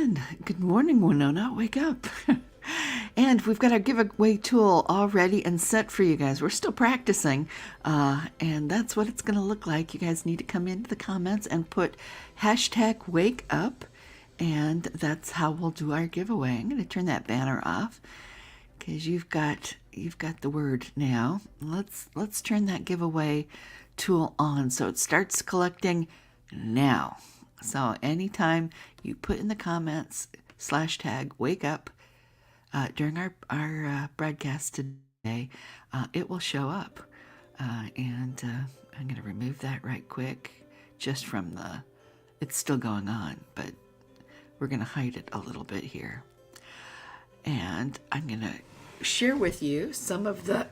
again. Good morning, Winona. Wake up. And we've got our giveaway tool all ready and set for you guys. We're still practicing, and that's what it's going to look like. You guys need to come into the comments and put hashtag WakeUp, and that's how we'll do our giveaway. I'm going to turn that banner off because you've got the word now. Let's turn that giveaway tool on so it starts collecting now. So anytime you put in the comments /tag wake up during our broadcast today, it will show up. And I'm going to remove that right quick just from it's still going on, but we're going to hide it a little bit here. And I'm going to share with you some of the,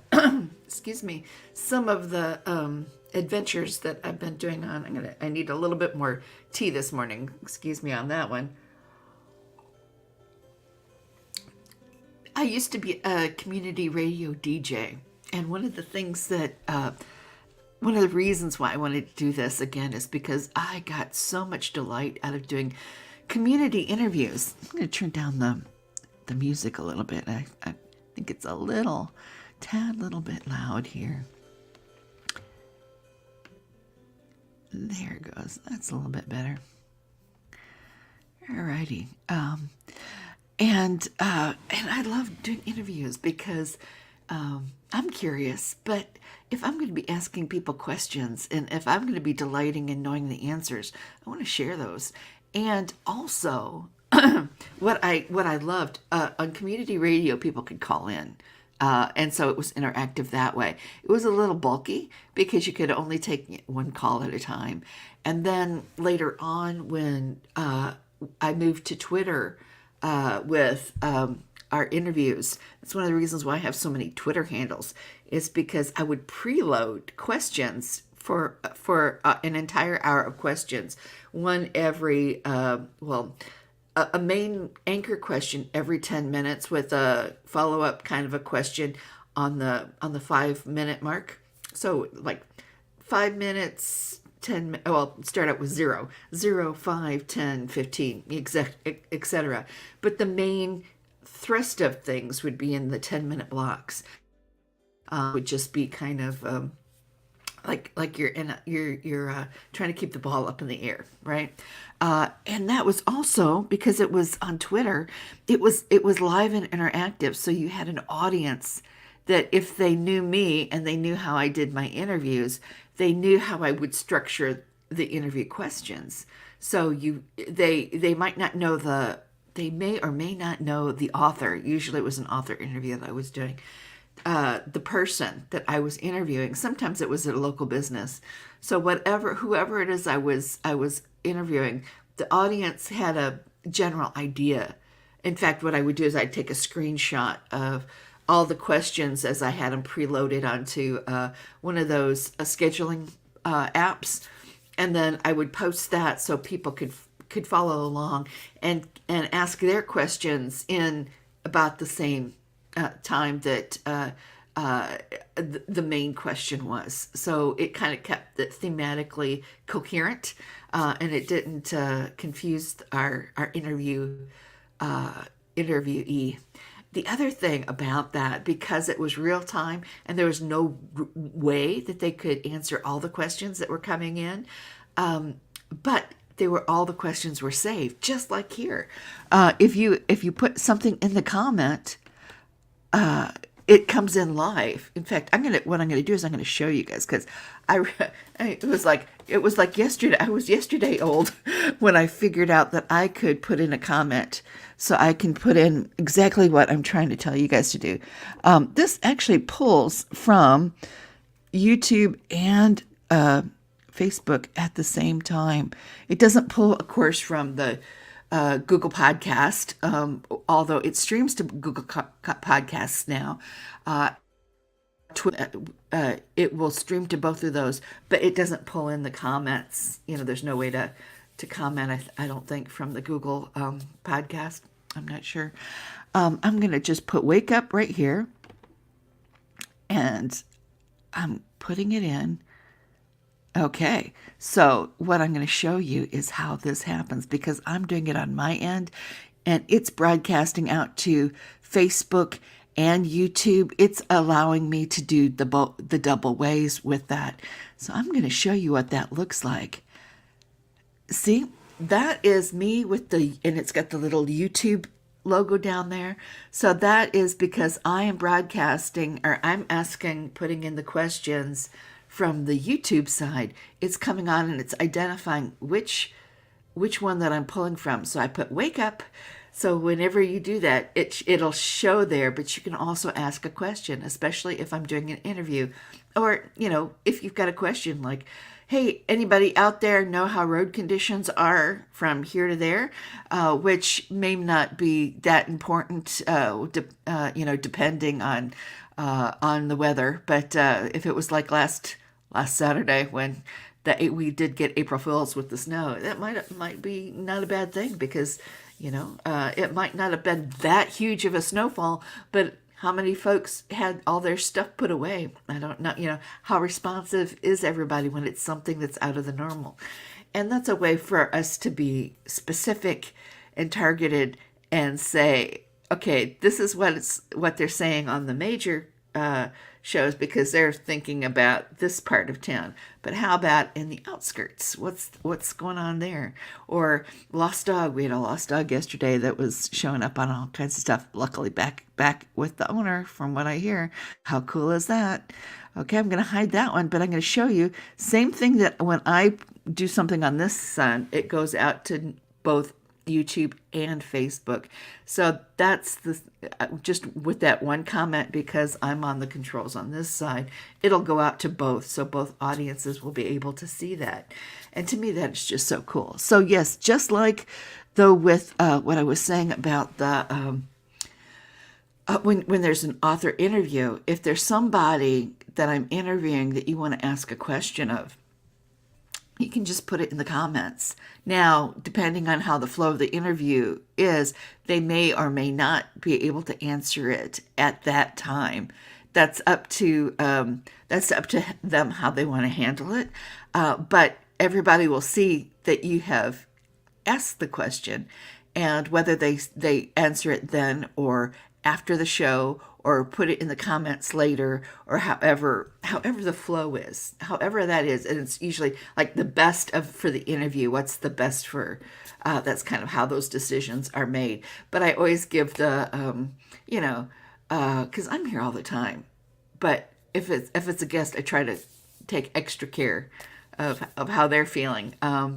some of the adventures that I've been doing on. I need a little bit more tea this morning. Excuse me on that one. I used to be a community radio DJ, and one of the things that, one of the reasons why I wanted to do this again is because I got so much delight out of doing community interviews. I'm going to turn down the music a little bit. I think it's a little bit loud here. There it goes. That's a little bit better. Alrighty. And I love doing interviews because I'm curious, but if I'm going to be asking people questions and if I'm going to be delighting in knowing the answers, I want to share those. And also, what I loved on community radio, people could call in. And so it was interactive that way. It was a little bulky because you could only take one call at a time. And then later on, when I moved to Twitter with our interviews, that's one of the reasons why I have so many Twitter handles, is because I would preload questions for an entire hour of questions, one every a main anchor question every 10 minutes with a follow-up kind of a question on the 5-minute mark. So like 5 minutes, 10, well, start out with 0, 5, 10, 15, etc. But the main thrust of things would be in the 10-minute blocks. Would just be kind of like you're trying to keep the ball up in the air, right? And that was also because it was on Twitter. It was live and interactive, so you had an audience that if they knew me and they knew how I did my interviews, they knew how I would structure the interview questions. So they might not know they may or may not know the author. Usually it was an author interview that I was doing. The person that I was interviewing. Sometimes it was at a local business. So whoever it is I was interviewing, the audience had a general idea. In fact, what I would do is I'd take a screenshot of all the questions as I had them preloaded onto one of those scheduling apps, and then I would post that so people could follow along and ask their questions in about the same time that the main question was. So it kind of kept it thematically coherent, and it didn't confuse our interviewee. The other thing about that, because it was real time and there was no way that they could answer all the questions that were coming in, but all the questions were saved, just like here. If you put something in the comment, it comes in live. In fact, what I'm gonna do is I'm gonna show you guys, because it was like yesterday. I was yesterday old when I figured out that I could put in a comment, so I can put in exactly what I'm trying to tell you guys to do. This actually pulls from YouTube and Facebook at the same time. It doesn't pull, of course, from the Google Podcast, although it streams to Google Podcasts now. It will stream to both of those, but it doesn't pull in the comments. There's no way to comment, I don't think, from the Google podcast. I'm not sure. I'm going to just put Wake Up right here, and I'm putting it in. Okay, so what I'm going to show you is how this happens because I'm doing it on my end and it's broadcasting out to Facebook and YouTube. It's allowing me to do the double ways with that. So I'm going to show you what that looks like. See, that is me with and it's got the little YouTube logo down there. So that is because I am broadcasting, or I'm putting in the questions from the YouTube side. It's coming on and it's identifying which one that I'm pulling from. So I put wake up. So whenever you do that, it'll show there, but you can also ask a question, especially if I'm doing an interview. Or, if you've got a question like, hey, anybody out there know how road conditions are from here to there? Which may not be that important, depending on the weather. But if it was like last Saturday when we did get April Fools with the snow, that might be not a bad thing because it might not have been that huge of a snowfall, but how many folks had all their stuff put away? I don't know, how responsive is everybody when it's something that's out of the normal? And that's a way for us to be specific and targeted and say, okay, this is what they're saying on the major shows because they're thinking about this part of town. But how about in the outskirts? What's going on there? Or lost dog. We had a lost dog yesterday that was showing up on all kinds of stuff. Luckily back with the owner, from what I hear. How cool is that? Okay, I'm going to hide that one, but I'm going to show you same thing that when I do something on this side, it goes out to both YouTube and Facebook. So that's just with that one comment, because I'm on the controls on this side, it'll go out to both. So both audiences will be able to see that. And to me, that's just so cool. So yes, just like though with what I was saying about the when there's an author interview, if there's somebody that I'm interviewing that you want to ask a question of, you can just put it in the comments. Now, depending on how the flow of the interview is, they may or may not be able to answer it at that time. That's up to them how they want to handle it. But everybody will see that you have asked the question, and whether they answer it then or after the show, or put it in the comments later, or however the flow is, however that is. And it's usually like the best for the interview, what's the best for, that's kind of how those decisions are made. But I always give the, because I'm here all the time. But if it's a guest, I try to take extra care of how they're feeling,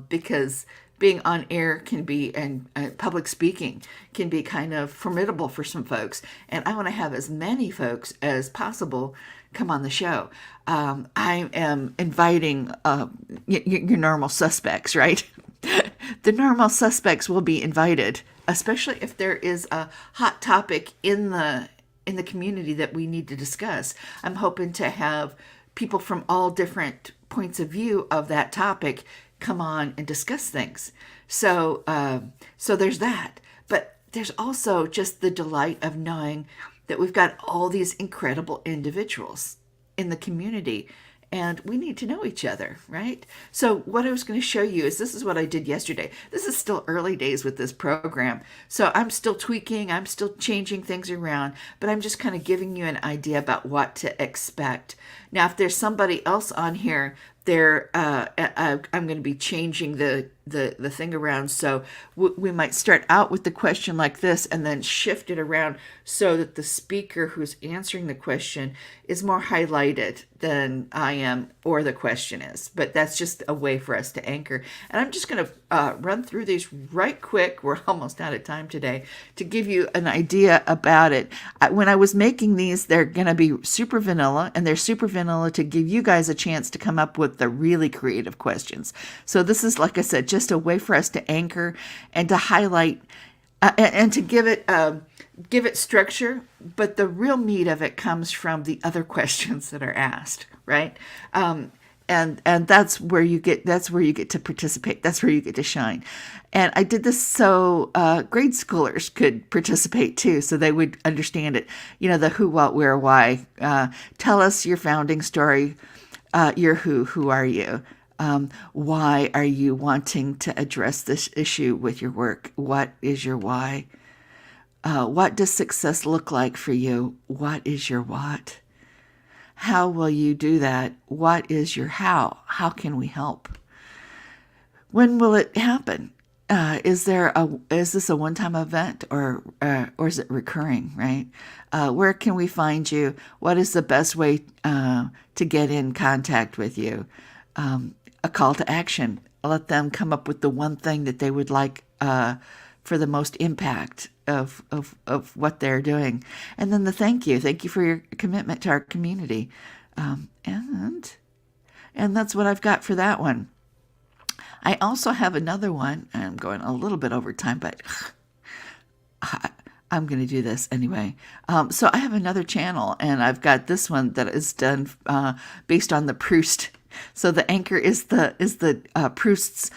because being on air can be, and public speaking can be kind of formidable for some folks. And I want to have as many folks as possible come on the show. I am inviting your normal suspects, right? The normal suspects will be invited, especially if there is a hot topic in the community that we need to discuss. I'm hoping to have people from all different points of view of that topic come on and discuss things. So there's that. But there's also just the delight of knowing that we've got all these incredible individuals in the community, and we need to know each other, right? So what I was going to show you is, this is what I did yesterday. This is still early days with this program, so I'm still tweaking, I'm still changing things around, but I'm just kind of giving you an idea about what to expect. Now, if there's somebody else on here, I'm going to be changing the thing around. So we might start out with the question like this and then shift it around so that the speaker who's answering the question is more highlighted than I am, or the question is. But that's just a way for us to anchor. And I'm just going to run through these right quick. We're almost out of time today, to give you an idea about it. When I was making these, they're going to be super vanilla, and they're super vanilla to give you guys a chance to come up with the really creative questions. So this is, like I said, just a way for us to anchor and to highlight and to give it structure. But the real meat of it comes from the other questions that are asked, right? And that's where you get to participate. That's where you get to shine. And I did this so grade schoolers could participate too, so they would understand it. The who, what, where, why. Tell us your founding story. You're who are you? Why are you wanting to address this issue with your work? What is your why? What does success look like for you? What is your what? How will you do that? What is your how? How can we help? When will it happen? Is this a one-time event, or is it recurring? Right? Where can we find you? What is the best way to get in contact with you? A call to action. Let them come up with the one thing that they would like for the most impact of what they're doing, and then the thank you. Thank you for your commitment to our community, and that's what I've got for that one. I also have another one. I'm going a little bit over time, but I'm going to do this anyway. So I have another channel, and I've got this one that is done based on the Proust. So the anchor is the Proust's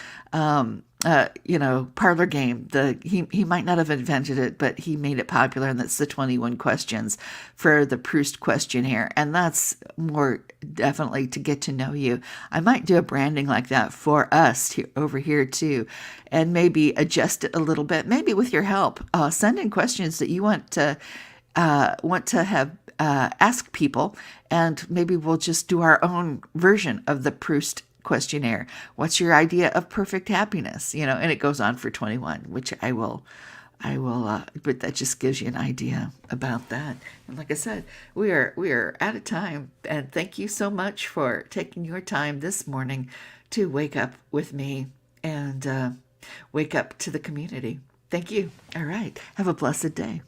parlor game. He might not have invented it, but he made it popular, and that's the 21 questions for the Proust questionnaire. And that's more definitely to get to know you. I might do a branding like that for us over here too, and maybe adjust it a little bit, maybe with your help. Send in questions that you want to have ask people, and maybe we'll just do our own version of the Proust questionnaire. What's your idea of perfect happiness? And it goes on for 21, which I will, but that just gives you an idea about that. And like I said, we are out of time, and thank you so much for taking your time this morning to wake up with me and wake up to the community. Thank you. All right. Have a blessed day.